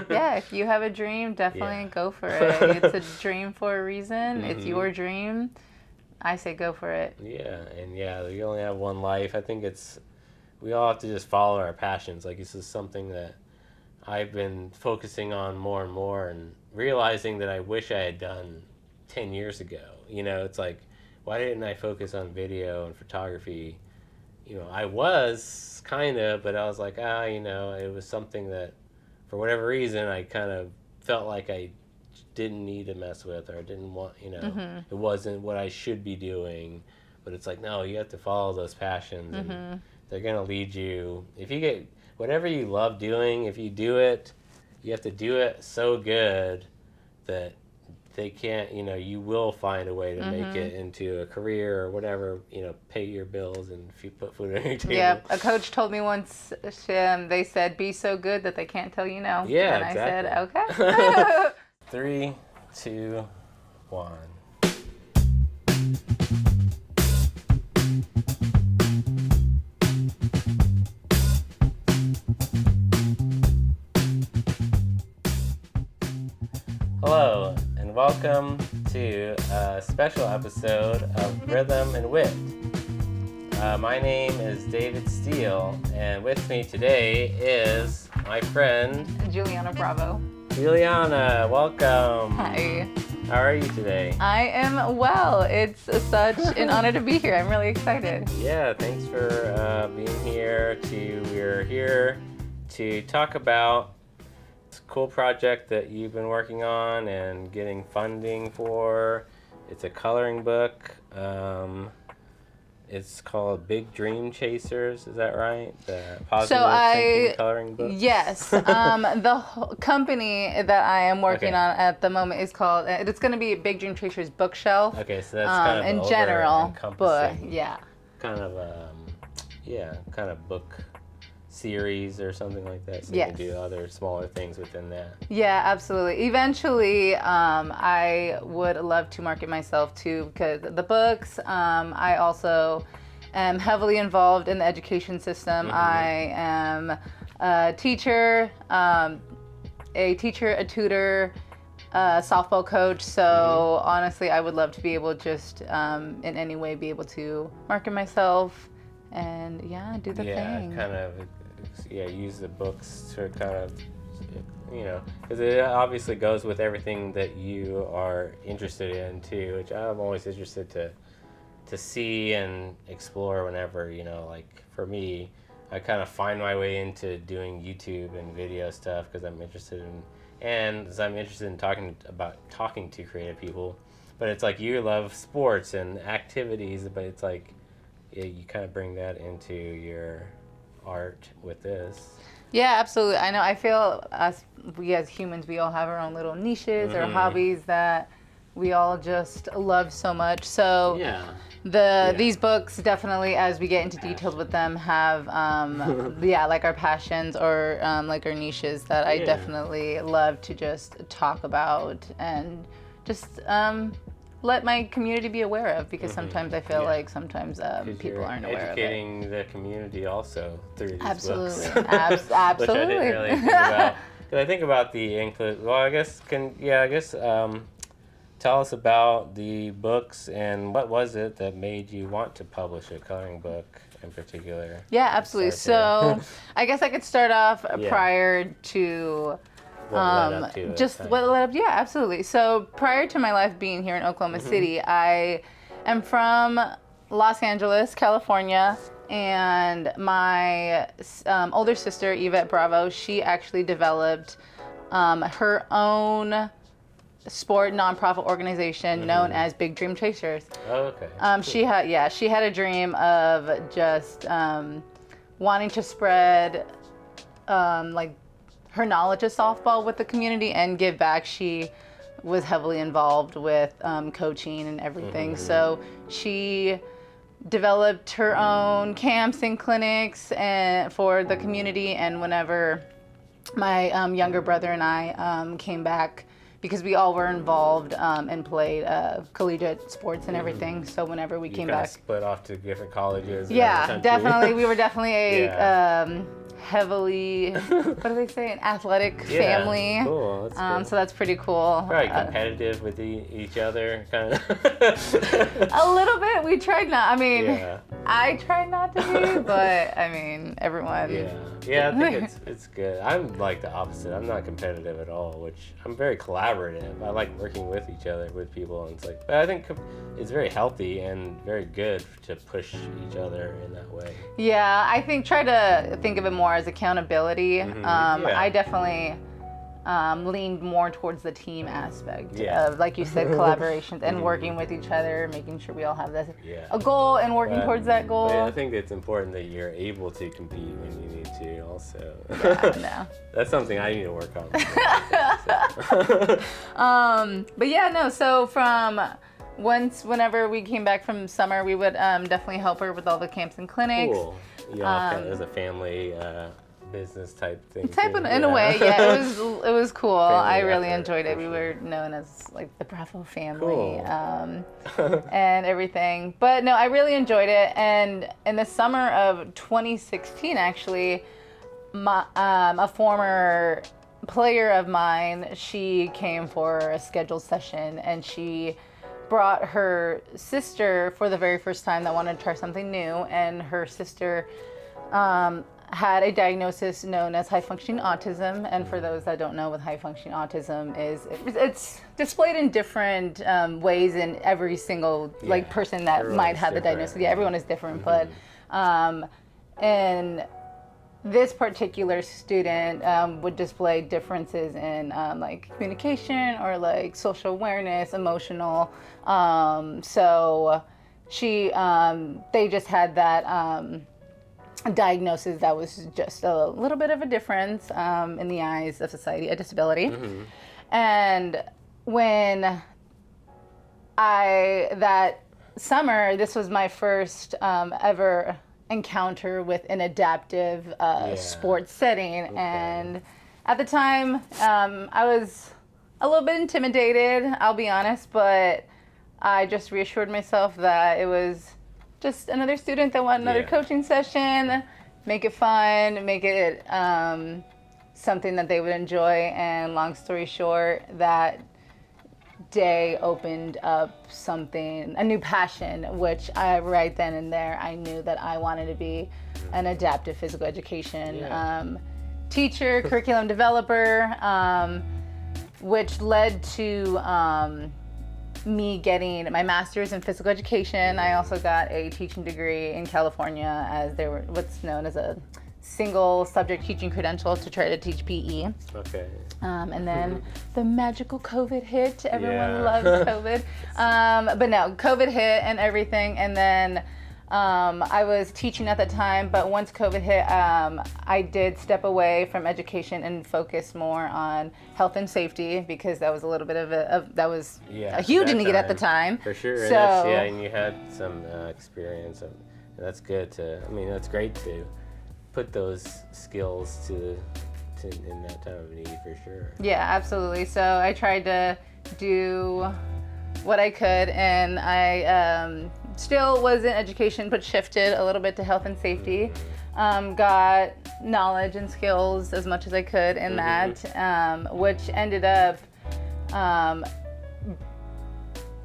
Yeah, if you have a dream, definitely go for it. It's a dream for a reason. It's your dream. I say go for it. Yeah, and you only have one life. I think we all have to just follow our passions. Like, this is something that I've been focusing on more and more and realizing that I wish I had done 10 years ago. It's like, why didn't I focus on video and photography? I was kind of, but I was like, it was something that, for whatever reason, I kind of felt like I didn't need to mess with, or didn't want, it wasn't what I should be doing. But it's like, no, you have to follow those passions, and they're going to lead you. If you get whatever you love doing, if you do it, you have to do it so good that they can't, you will find a way to make it into a career or whatever, pay your bills and if you put food on your table. Yeah, a coach told me once, they said, be so good that they can't tell you no. Yeah, and exactly. I said, okay. 3, 2, 1. Hello, and welcome to a special episode of Rhythm and Wit. My name is David Steele, and with me today is my friend Julianna Bravo. Julianna. Welcome. Hi. How are you today? I am well. It's such an honor to be here. I'm really excited. Yeah, thanks for being here. We're here to talk about this cool project that you've been working on and getting funding for. It's a coloring book. It's called Big Dream Chasers. Is that right? The positive thinking coloring book. Yes. The company that I am working on at the moment is called. It's going to be Big Dream Chasers Bookshelf. Okay, so that's kind of in general, but yeah, kind of kind of book series or something like that. So you can do other smaller things within that. Yeah, absolutely. Eventually, I would love to market myself too, because the books, I also am heavily involved in the education system. I am a teacher, a tutor, softball coach. So honestly, I would love to be able to just in any way be able to market myself and do the thing. Use the books to kind of, because it obviously goes with everything that you are interested in too, which I'm always interested to see and explore whenever, like for me, I kind of find my way into doing YouTube and video stuff because I'm interested in talking to creative people. But it's like you love sports and activities, but it's like you kind of bring that into your art with this. Yeah, absolutely. I know. I feel we as humans, we all have our own little niches or hobbies that we all just love so much. So these books definitely, as we get into details with them, have like our passions or like our niches that I definitely love to just talk about and just let my community be aware of, because sometimes I feel like sometimes people aren't aware of it. Educating the community also through these absolutely. books. Absolutely. Which I didn't really think about. Because I think about the include. Well, I guess tell us about the books and what was it that made you want to publish a coloring book in particular? Yeah, absolutely. So I guess I could start off prior to. What led up to it? Yeah, absolutely. So prior to my life being here in Oklahoma City, I am from Los Angeles, California, and my older sister, Yvette Bravo, she actually developed her own sport nonprofit organization known as Big Dream Chasers. Oh, okay. She had a dream of just wanting to spread her knowledge of softball with the community and give back. She was heavily involved with coaching and everything. So she developed her own camps and clinics for the community. And whenever my younger brother and I came back because we all were involved and played collegiate sports and everything. So whenever we came back, split off to different colleges. Yeah, definitely. We were definitely a Yeah. heavily, what do they say, an athletic family. Cool. That's cool. So that's pretty cool. Probably competitive with each other, kind of. A little bit. We tried not. I mean, Yeah. I tried not to be, but I mean, everyone. Yeah, I think it's good. I'm like the opposite. I'm not competitive at all, which I'm very collaborative. I like working with each other, with people, and it's like, but I think it's very healthy and very good to push each other in that way. Yeah, I think try to think of it more as accountability. I definitely leaned more towards the team aspect of, like you said, collaborations and working with each other, making sure we all have a goal and working towards that goal. I think it's important that you're able to compete when you need to also. No. That's something I need to work on. But yeah, no, so whenever we came back from summer, we would definitely help her with all the camps and clinics. Cool. Yeah, it was a family business type thing. In a way, yeah. It was cool. I really effort, enjoyed it. We were known as like the Bravo family, and everything. But no, I really enjoyed it. And in the summer of 2016, actually, a former player of mine, she came for a scheduled session, and she brought her sister for the very first time that wanted to try something new, and her sister had a diagnosis known as high-functioning autism. And for those that don't know what high-functioning autism is, it's displayed in different ways in every single person that might have the diagnosis. Yeah, everyone is different, but and this particular student would display differences in like communication or like social awareness, emotional. So they just had that diagnosis that was just a little bit of a difference in the eyes of society, a disability. And when that summer, this was my first ever encounter with an adaptive sports setting. And at the time, I was a little bit intimidated, I'll be honest, but I just reassured myself that it was just another student that wanted another coaching session, make it fun, make it something that they would enjoy. And long story short, that day opened up a new passion, which right then and there, I knew that I wanted to be an adaptive physical education teacher, curriculum developer, which led to me getting my master's in physical education. I also got a teaching degree in California, as there were what's known as a single subject teaching credential to try to teach PE. Okay. And then the magical COVID hit. Everyone loves COVID. But no, COVID hit and everything. And then I was teaching at the time, but once COVID hit, I did step away from education and focus more on health and safety, because that was a little bit of a huge need at the time. For sure. So, and you had some experience, and that's good that's great to put those skills to in that time of need, for sure. Yeah, absolutely. So I tried to do what I could, and I still was in education, but shifted a little bit to health and safety. Got knowledge and skills as much as I could in that, which ended up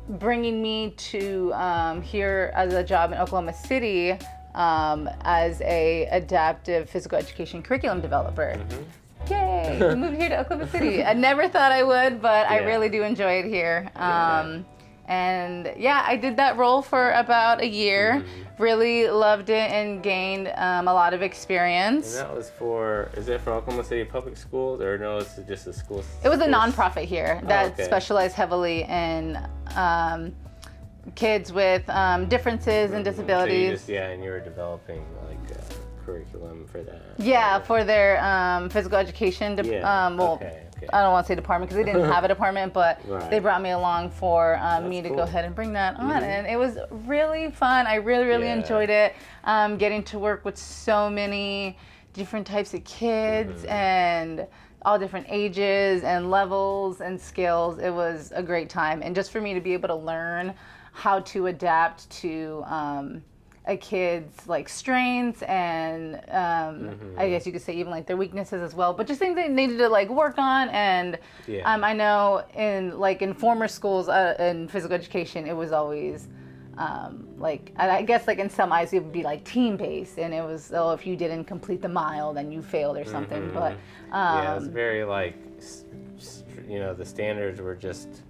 bringing me to here as a job in Oklahoma City as a adaptive physical education curriculum developer. Yay! We moved here to Oklahoma City. I never thought I would, but I really do enjoy it here. And I did that role for about a year. Really loved it and gained a lot of experience. And that was is it for Oklahoma City Public Schools, or no, it's just a school? It was a nonprofit here that specialized heavily in kids with differences and disabilities. So and you were developing like curriculum for that. Yeah, for their physical education. I don't want to say department, because they didn't have a department, but they brought me along for me to go ahead and bring that on. And it was really fun. I really enjoyed it. Getting to work with so many different types of kids and all different ages and levels and skills. It was a great time. And just for me to be able to learn how to adapt to a kid's like strengths and I guess you could say even like their weaknesses as well, but just things they needed to like work on. And I know in former schools in physical education, it was always like I guess like in some eyes it would be like team based, and it was, oh, if you didn't complete the mile then you failed or something. But it's very like the standards were just,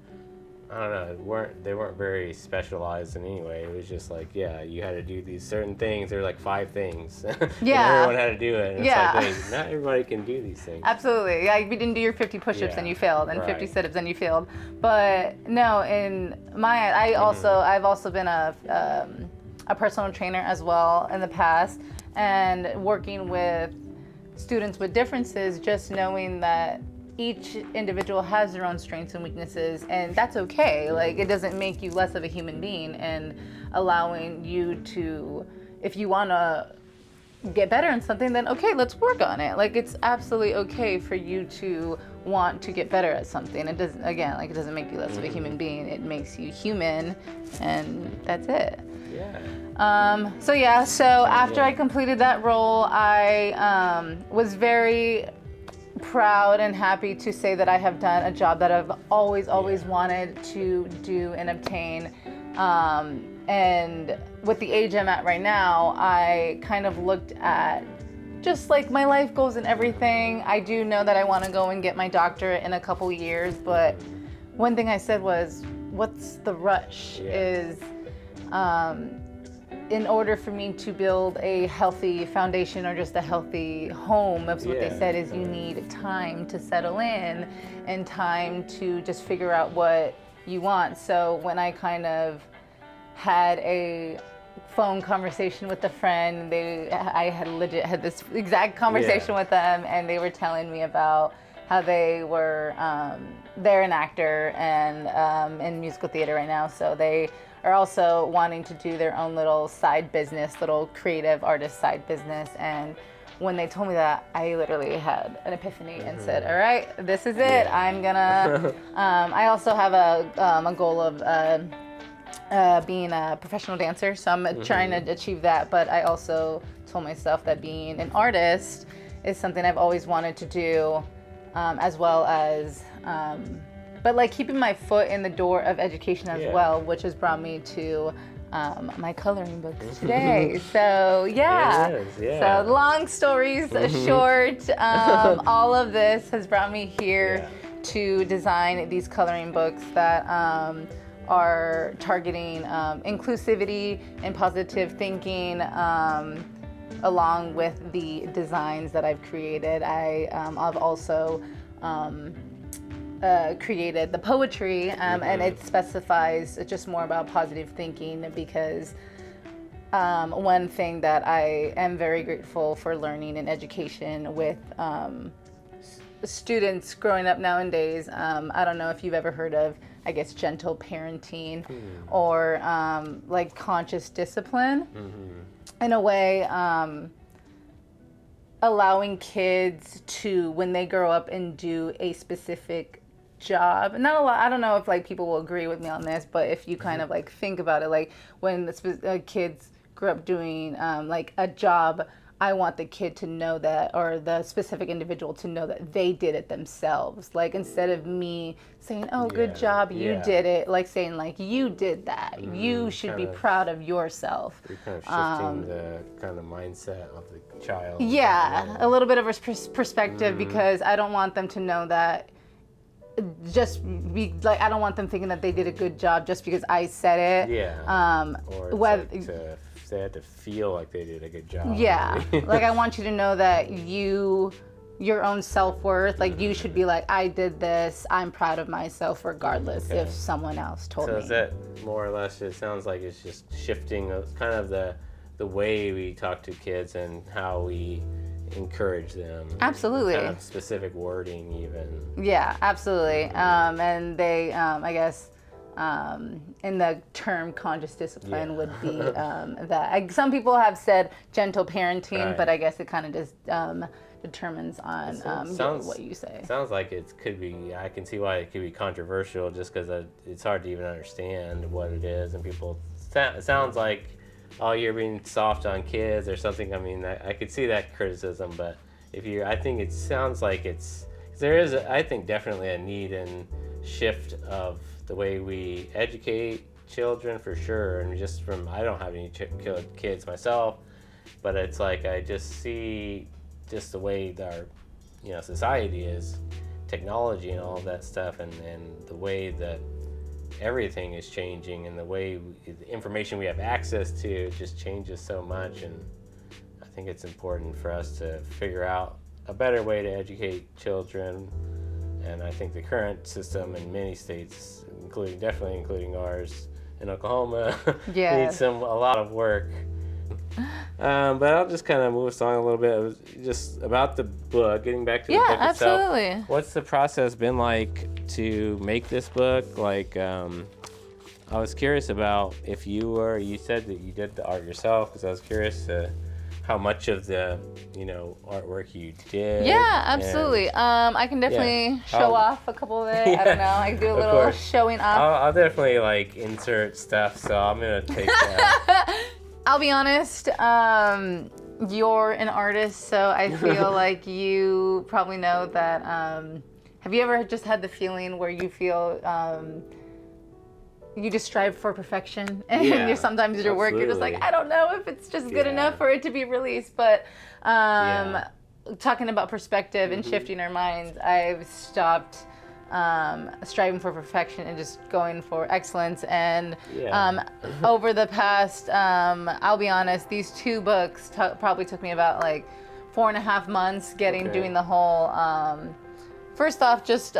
I don't know, they weren't very specialized in any way. It was just like, you had to do these certain things. There were like 5 things. Yeah. And everyone had to do it. And it's like, hey, not everybody can do these things. Absolutely. Yeah, if you didn't do your 50 push-ups, then you failed, and 50 sit-ups, then you failed. But no, in my, I've also been a personal trainer as well in the past, and working with students with differences, just knowing that each individual has their own strengths and weaknesses, and that's okay. Like, it doesn't make you less of a human being, and allowing you to, if you want to get better in something, then okay, let's work on it. Like, it's absolutely okay for you to want to get better at something. It doesn't, again, like, it doesn't make you less of a human being. It makes you human, and that's it. So after I completed that role, I was very proud and happy to say that I have done a job that I've always wanted to do and obtain. And with the age I'm at right now, I kind of looked at just like my life goals and everything. I do know that I want to go and get my doctorate in a couple years, but one thing I said was, what's the rush? In order for me to build a healthy foundation or just a healthy home, that's what they said, is you need time to settle in and time to just figure out what you want. So when I kind of had a phone conversation with a friend, I had legit had this exact conversation with them, and they were telling me about how they were, they're an actor and in musical theater right now, so they are also wanting to do their own little side business, little creative artist side business. And when they told me that, I literally had an epiphany and said, all right, this is it. I'm gonna, I also have a goal of being a professional dancer, so I'm trying to achieve that. But I also told myself that being an artist is something I've always wanted to do, as well as, but like keeping my foot in the door of education as well, which has brought me to my coloring books today. So so long stories short, all of this has brought me here to design these coloring books that are targeting inclusivity and positive thinking, along with the designs that I've created. I've also created the poetry, and it specifies just more about positive thinking, because one thing that I am very grateful for learning in education with students growing up nowadays, I don't know if you've ever heard of, I guess, gentle parenting or like conscious discipline. In a way, allowing kids to, when they grow up and do a specific job, not a lot, I don't know if like people will agree with me on this, but if you kind of like think about it, like when the kids grew up doing like a job, I want the kid to know that, or the specific individual to know that they did it themselves. Like, instead of me saying, oh, good job, you did it, like saying like, you did that, you should be proud of yourself. You're kind of shifting the kind of mindset of the child. A little bit of a perspective, because I don't want them to know that just be like, I don't want them thinking that they did a good job just because I said it. Or it's like they had to feel like they did a good job. Like, I want you to know that your own self-worth, like you should be like, I did this, I'm proud of myself, regardless if someone else told me. So is that more or less, it sounds like it's just shifting kind of the way we talk to kids and how we encourage them. Absolutely. Kind of specific wording even. Yeah, absolutely. And they, I guess, in the term conscious discipline would be that. Some people have said gentle parenting, but I guess it kind of just determines on what you say. Sounds like it could be. I can see why it could be controversial, just because it's hard to even understand what it is, and people. It sounds like, oh, you're being soft on kids or something. I mean, I could see that criticism, but I think it sounds like there is, I think, definitely a need and shift of the way we educate children for sure, and just I don't have any kids myself, but it's like I just see just the way that our society is, technology and all of that stuff, and the way that everything is changing, and the way the information we have access to just changes so much. And I think it's important for us to figure out a better way to educate children. And I think the current system in many states, definitely including ours in Oklahoma, needs a lot of work. But I'll just kind of move us on a little bit. It was just about the book, getting back to the book itself. Yeah, absolutely. What's the process been like to make this book? Like, I was curious about if you said that you did the art yourself, because I was curious how much of the artwork you did. Yeah, absolutely. I can definitely show off a couple of it. I don't know. I can do a little showing off. I'll definitely insert stuff, so I'm gonna take that. I'll be honest, you're an artist, so I feel like you probably know that. Have you ever just had the feeling where you feel you just strive for perfection, and sometimes your work, you're just like, I don't know if it's just good enough for it to be released. But talking about perspective and shifting our minds, I've stopped striving for perfection and just going for excellence. And over the past, I'll be honest, these 2 books probably took me about 4.5 months doing the whole. First off, just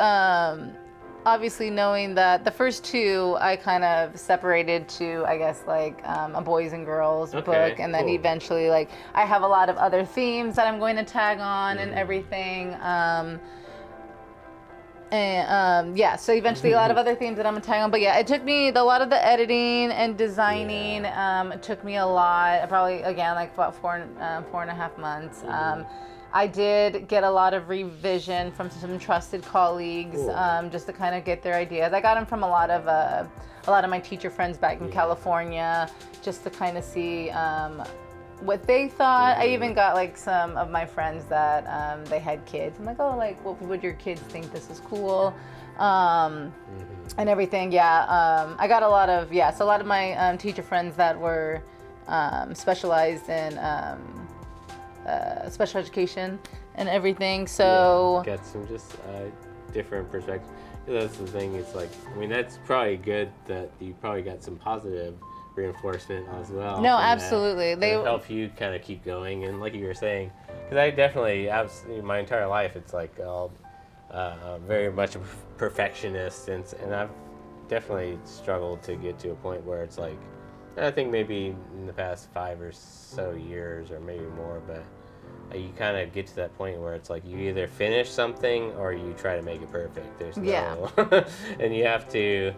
obviously knowing that the first 2 I kind of separated to, I guess, a boys and girls book, and then eventually I have a lot of other themes that I'm going to tag on and everything. So eventually a lot of other themes that I'm gonna tag on. But it took me a lot of the editing and designing. It took me a lot, probably again about 4.5 months. I did get a lot of revision from some trusted colleagues, just to kind of get their ideas. I got them from a lot of my teacher friends back in California, just to kind of see what they thought. I even got some of my friends that they had kids. I'm like, what would your kids think? This is cool, and everything. I got a lot of so a lot of my teacher friends that were specialized in special education and everything. So got some just different perspectives. That's the thing. It's that's probably good that you probably got some positive reinforcement as well. No, absolutely. They help you kind of keep going, and like you were saying, because I definitely, my entire life, it's very much a perfectionist, and I've definitely struggled to get to a point where it's I think maybe in the past 5 or so years, or maybe more, but you kind of get to that point where it's you either finish something or you try to make it perfect. There's no, and you have to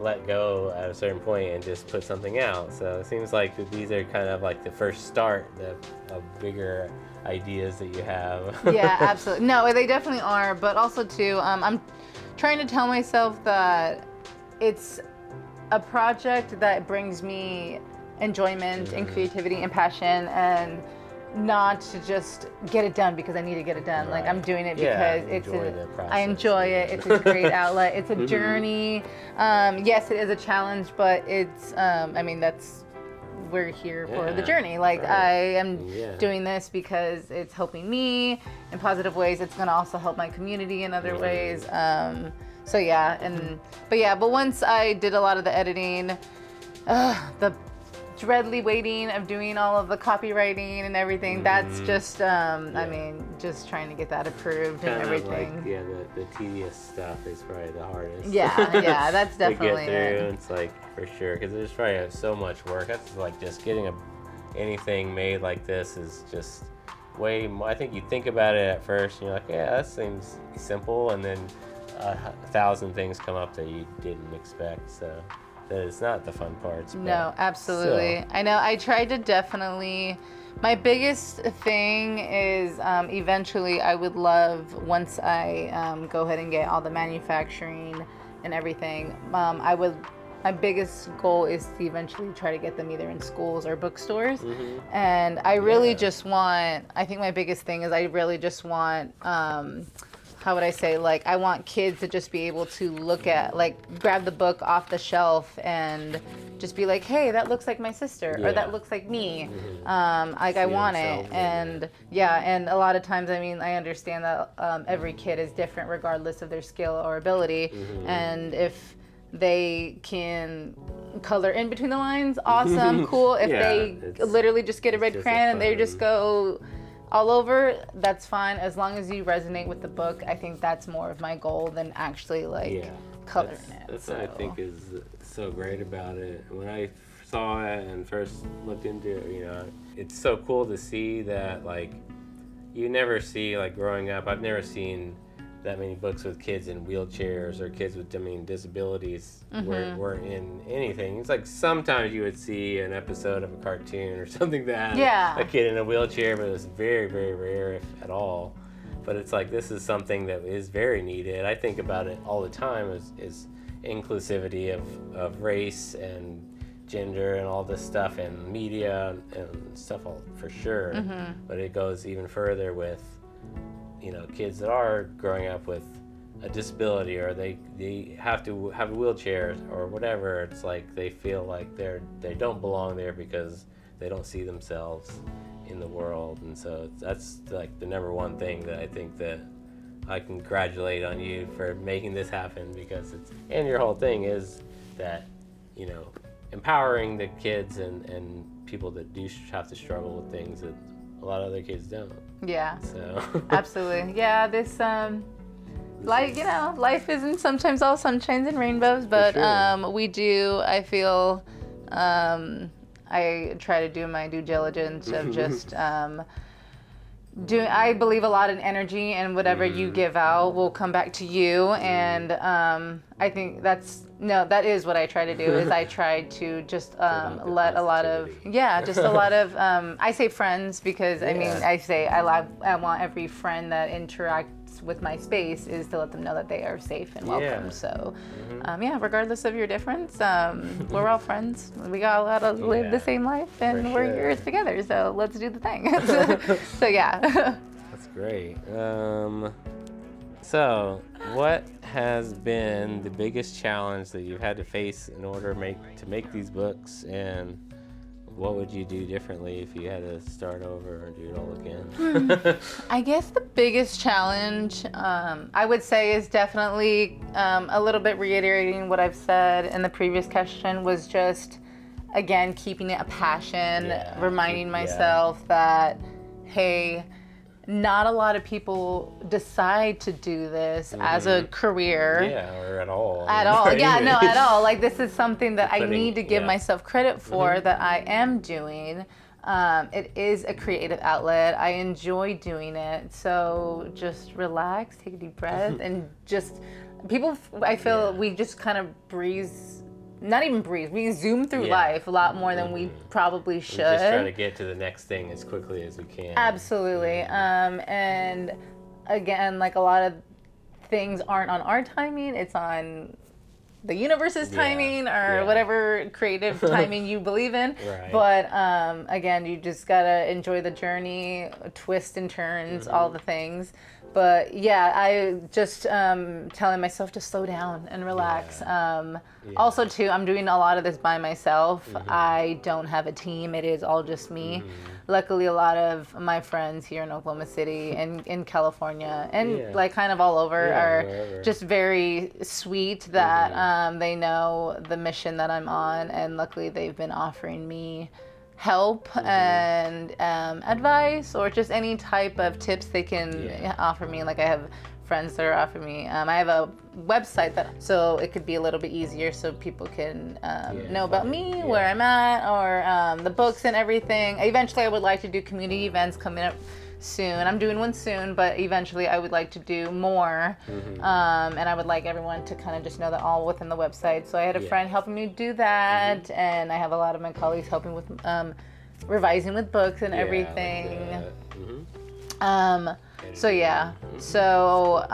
let go at a certain point and just put something out. So it seems like that these are kind of the first start of bigger ideas that you have. Yeah, absolutely. No, they definitely are. But also too, I'm trying to tell myself that it's a project that brings me enjoyment and creativity and passion, and not to just get it done because I need to get it done. Right. I'm doing it because I enjoy it. It's a great outlet. It's a journey. Yes, it is a challenge, but it's we're here for the journey. I am doing this because it's helping me in positive ways. It's going to also help my community in other ways. But once I did a lot of the editing, the dreadly waiting of doing all of the copywriting and everything, that's just just trying to get that approved and everything. The tedious stuff is probably the hardest. That's definitely to get through. It's for sure, because there's probably so much work. That's just getting anything made like this is just way more. I think you think about it at first and you're like, that seems simple, and then 1,000 things come up that you didn't expect. So that it's not the fun parts. No, absolutely. I know. I tried to definitely, My biggest thing is eventually I would love, once I go ahead and get all the manufacturing and everything, my biggest goal is to eventually try to get them either in schools or bookstores. And I really just want, I think my biggest thing is I really just want, how would I say, like, I want kids to just be able to look at, like, grab the book off the shelf and just be like, hey, that looks like my sister, or that looks like me. Like, I want it. And and a lot of times, I mean, I understand that every kid is different regardless of their skill or ability. And if they can color in between the lines, awesome, cool. If they literally just get a red crayon and they just go all over, that's fine. As long as you resonate with the book, I think that's more of my goal than actually coloring it. That's what I think is so great about it. When I saw it and first looked into it, it's so cool to see that, like, you never see, like, growing up, I've never seen that many books with kids in wheelchairs or kids with disabilities were in anything. It's like sometimes you would see an episode of a cartoon or something that had a kid in a wheelchair, but it was very, very rare, if at all. But it's like, this is something that is very needed. I think about it all the time is inclusivity of race and gender and all this stuff, and media and stuff, all for sure. But it goes even further with kids that are growing up with a disability, or they have to have a wheelchair or whatever. It's like they feel like they don't belong there because they don't see themselves in the world. And so that's like the number one thing that I think that I congratulate on you for making this happen, because and your whole thing is that empowering the kids and people that do have to struggle with things that a lot of other kids don't. Yeah. So. Absolutely. Yeah. This life isn't sometimes all sunshines and rainbows, but we do. I feel I try to do my due diligence of just I believe a lot in energy, and whatever you give out will come back to you. And I think that is what I try to do. Is I try to just let a lot of I say friends, because I mean, I say I want every friend that interacts with my space is to let them know that they are safe and welcome. So regardless of your difference, we're all friends. We got to live the same life, and we're here together, so let's do the thing. So that's great. So what has been the biggest challenge that you've had to face in order to make these books, and what would you do differently if you had to start over or do it all again? I guess the biggest challenge, I would say, is definitely a little bit reiterating what I've said in the previous question, was just, again, keeping it a passion, reminding myself that, hey, not a lot of people decide to do this as a career. Or at all. At all. At all. Like, this is something that I need to give myself credit for, that I am doing. It is a creative outlet. I enjoy doing it. So just relax, take a deep breath, and just, I feel we just kind of we zoom through life a lot more than we probably should. We just try to get to the next thing as quickly as we can. Absolutely. And again, like, a lot of things aren't on our timing, it's on the universe's timing, or whatever creative timing you believe in. But again, you just gotta enjoy the journey, twists and turns, all the things. But I just telling myself to slow down and relax. Also, too, I'm doing a lot of this by myself. I don't have a team. It is all just me. Luckily, a lot of my friends here in Oklahoma City and in California and like kind of all over are just very sweet that they know the mission that I'm on. And luckily, they've been offering me help and advice, or just any type of tips they can offer me. Like, I have friends that are offering me, I have a website so it could be a little bit easier so people can know about me, where I'm at, or the books and everything. Eventually I would like to do community events coming up soon. I'm doing one soon, but eventually I would like to do more. And I would like everyone to kind of just know that all within the website. So I had a friend helping me do that, and I have a lot of my colleagues helping with revising with books and everything. So yeah. So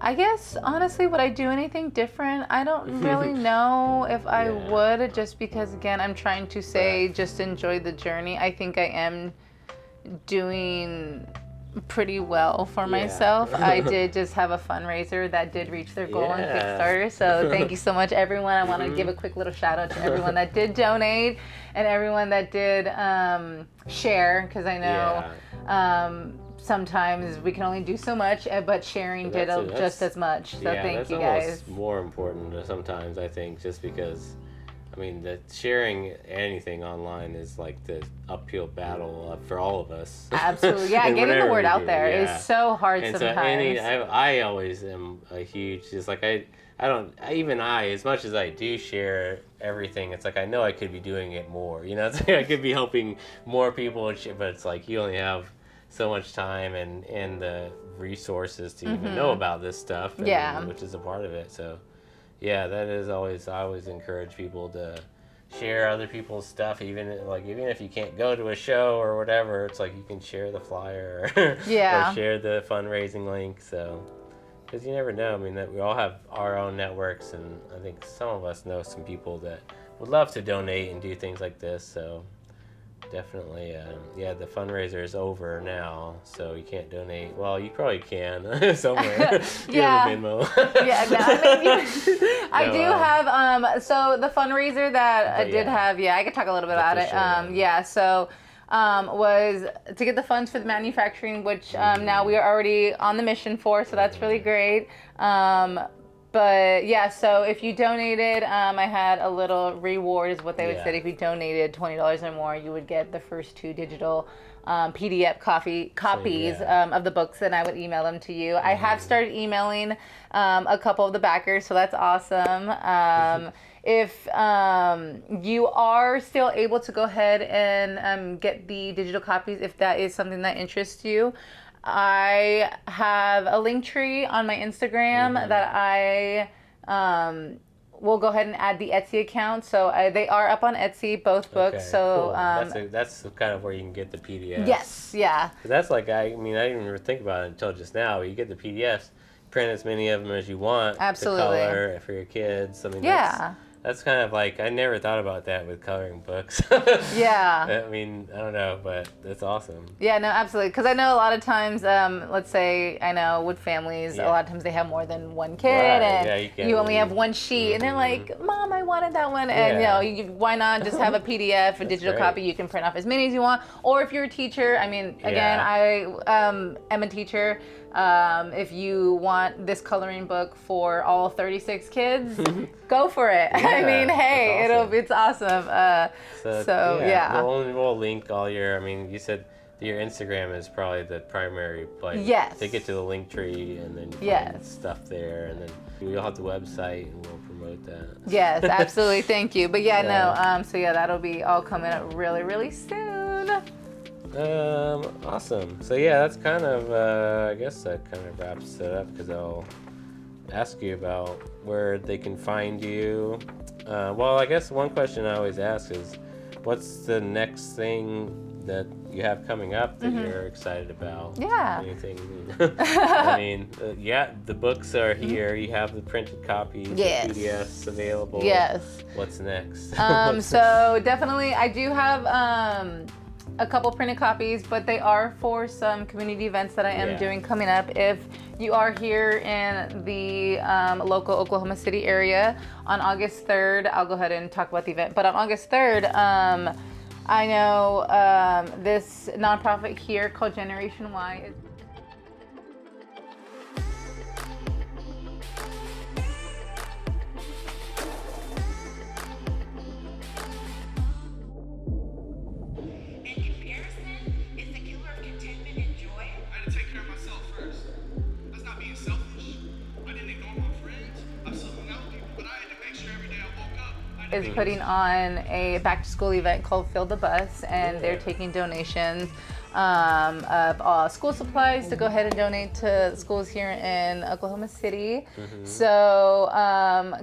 I guess honestly, would I do anything different? I don't really know if I would, just because again, I'm trying to say just enjoy the journey. I think I am doing pretty well for myself. I did just have a fundraiser that did reach their goal on Kickstarter. So thank you so much, everyone. I want to give a quick little shout out to everyone that did donate and everyone that did share, because I know sometimes we can only do so much, but sharing did just as much. So thank you guys. That's more important sometimes, I think, just because, I mean, the sharing anything online is like the uphill battle for all of us. Absolutely, yeah. Getting the word out there is so hard sometimes. I always am a huge, just like I don't, even as much as I do share everything, it's like I know I could be doing it more. You know, it's like I could be helping more people, but it's like you only have so much time and the resources to even know about this stuff, which is a part of it. So yeah, that is always, I always encourage people to share other people's stuff, even if you can't go to a show or whatever, it's like you can share the flyer or share the fundraising link. So because you never know, I mean, that we all have our own networks, and I think some of us know some people that would love to donate and do things like this. So definitely, the fundraiser is over now, so you can't donate. Well, you probably can somewhere. You have a Venmo. I do have. So the fundraiser that I did have, I could talk a little bit about it. So was to get the funds for the manufacturing, which now we are already on the mission for, so that's really great. But yeah, so if you donated, I had a little reward is what they would say. If you donated $20 or more, you would get the first 2 digital PDF copies of the books, and I would email them to you. I have started emailing a couple of the backers, so that's awesome. If you are still able to go ahead and get the digital copies, if that is something that interests you, I have a link tree on my Instagram that I will go ahead and add the Etsy account. So they are up on Etsy, both books. So cool. That's kind of where you can get the PDFs. Yes, yeah. That's like, I didn't even think about it until just now. You get the PDFs, print as many of them as you want. Absolutely. To color for your kids. I mean, that's kind of like, I never thought about that with coloring books. I mean, I don't know, but that's awesome. Yeah, no, absolutely. Because I know a lot of times, let's say, I know with families, a lot of times they have more than one kid, and you only have one sheet, and they're like, Mom, I wanted that one. And, why not just have a PDF, a digital copy? You can print off as many as you want. Or if you're a teacher, I mean, again, I am a teacher. If you want this coloring book for all 36 kids, go for it. I mean, hey, awesome. It's awesome. We'll link all your, I mean, you said your Instagram is probably the primary place. Yes. To get to the link tree, and then find stuff there, and then we'll have the website and we'll promote that. Yes, absolutely. Thank you. But that'll be all coming up really, really soon. Awesome. So that's kind of, I guess that kind of wraps it up, because I'll ask you about where they can find you. Well, I guess one question I always ask is, what's the next thing that you have coming up that you're excited about? Yeah. Anything? I mean, the books are here. You have the printed copies, the PDFs available. Yes. What's next? So definitely, I do have a couple printed copies, but they are for some community events that I am doing coming up. If you are here in the local Oklahoma City area, on August 3rd, I'll go ahead and talk about the event, but on August 3rd, I know this nonprofit here called Generation Y. Is putting on a back to school event called Fill the Bus, and they're taking donations of school supplies to go ahead and donate to schools here in Oklahoma City. So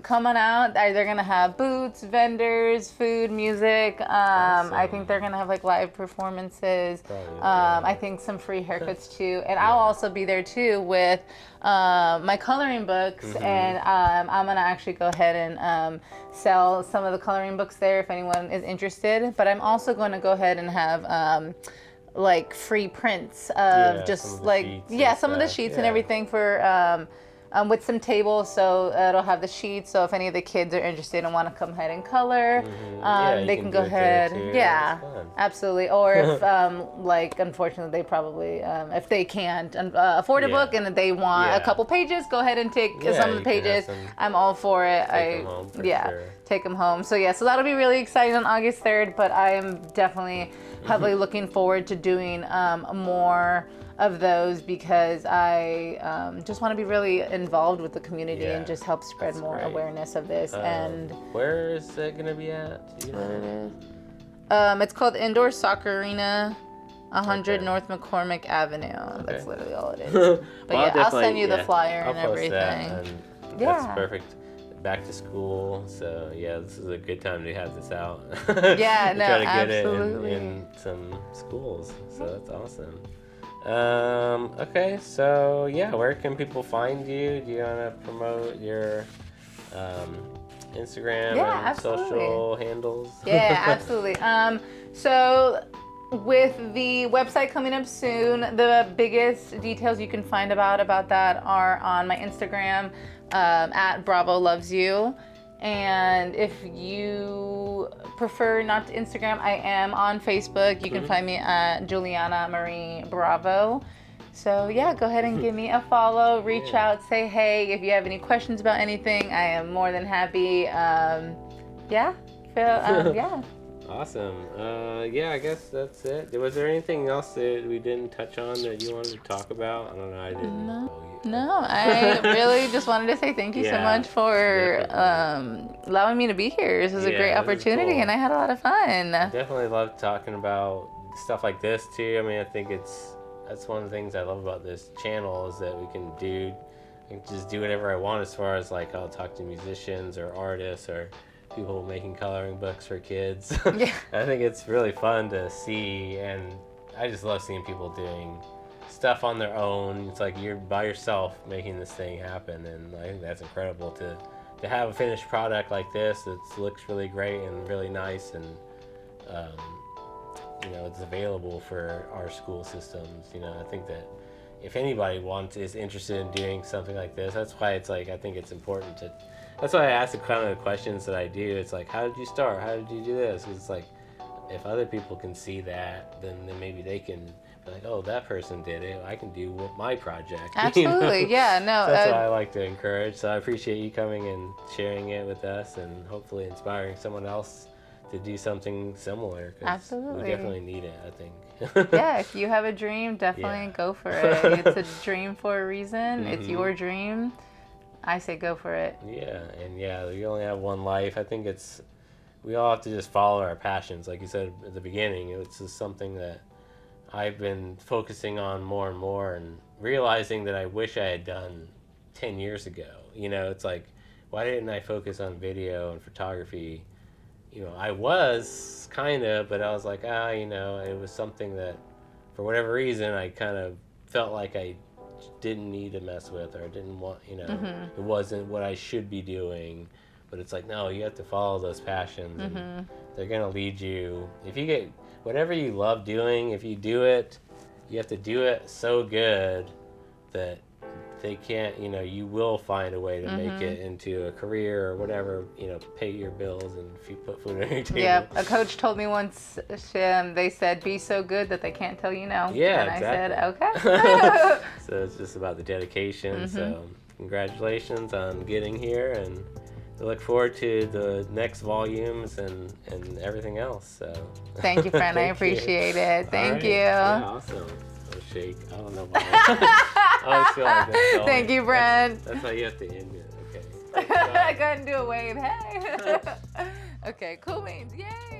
come on out. They're going to have booths, vendors, food, music. I think they're going to have like live performances. I think some free haircuts too. And I'll also be there too with my coloring books. And I'm going to actually go ahead and sell some of the coloring books there if anyone is interested. But I'm also going to go ahead and have like free prints of just like some of the sheets and everything for with some tables, so it'll have the sheets, so if any of the kids are interested and want to come ahead and color, they can go ahead. Absolutely. Or if like unfortunately they probably if they can't afford a book and they want a couple pages, go ahead and take some of the pages. I'm all for it. Take them home. So so that'll be really exciting on August 3rd, but I am definitely heavily looking forward to doing more of those because I just want to be really involved with the community and just help spread more awareness of this. And where is it going to be at? Do you know what it is? It's called Indoor Soccer Arena, 100 North McCormick Avenue. That's literally all it is. But I'll send you the flyer and everything. That's perfect. Back to school, so this is a good time to have this out. Try to get it in some schools, so that's awesome. Okay, so where can people find you? Do you want to promote your Instagram and social handles? Absolutely. So with the website coming up soon, the biggest details you can find about that are on my Instagram. At Bravo Loves You. And if you prefer not to Instagram, I am on Facebook. You can find me at Julianna Bravo. So go ahead and give me a follow, reach out, say hey. If you have any questions about anything, I am more than happy. Awesome. I guess that's it. Was there anything else that we didn't touch on that you wanted to talk about? I don't know. I didn't. No, I really just wanted to say thank you so much for allowing me to be here. This was a great opportunity, and I had a lot of fun. I definitely love talking about stuff like this too. I mean, I think that's one of the things I love about this channel is that we can just do whatever I want as far as like I'll talk to musicians or artists or people making coloring books for kids. I think it's really fun to see, and I just love seeing people doing stuff on their own. It's like you're by yourself making this thing happen, and I think that's incredible to have a finished product like this that looks really great and really nice, and it's available for our school systems. I think that if anybody is interested in doing something like this, that's why it's like I think it's important to. That's why I ask the kind of questions that I do. It's like, how did you start? How did you do this? 'Cause it's like, if other people can see that, then maybe they can be like, oh, that person did it. I can do my project. Absolutely, So that's what I like to encourage. So I appreciate you coming and sharing it with us, and hopefully inspiring someone else to do something similar. 'Cause absolutely. We definitely need it, I think. If you have a dream, definitely go for it. It's a dream for a reason. It's your dream. I say go for it. You only have one life. I think we all have to just follow our passions. Like you said at the beginning, it's just something that I've been focusing on more and more, and realizing that I wish I had done 10 years ago. It's like, why didn't I focus on video and photography? I was kind of, but I was like, it was something that for whatever reason I kind of felt like I didn't need to mess with, or didn't want, it wasn't what I should be doing. But it's like, no, you have to follow those passions, and they're going to lead you. If you get whatever you love doing, if you do it, you have to do it so good that they can't, you will find a way to make it into a career or whatever, pay your bills and put food on your table. Yep. A coach told me once, they said, be so good that they can't tell you no. Yeah, and exactly. I said, okay. So it's just about the dedication. So congratulations on getting here, and I look forward to the next volumes and everything else. So thank you, friend. I appreciate it. Thank you. Yeah, awesome. Shake. I don't know why. I always feel like that's thank you, Brent. That's how you have to end it. Okay. Go ahead and do a wave. Hey. Okay, cool beans. Yay.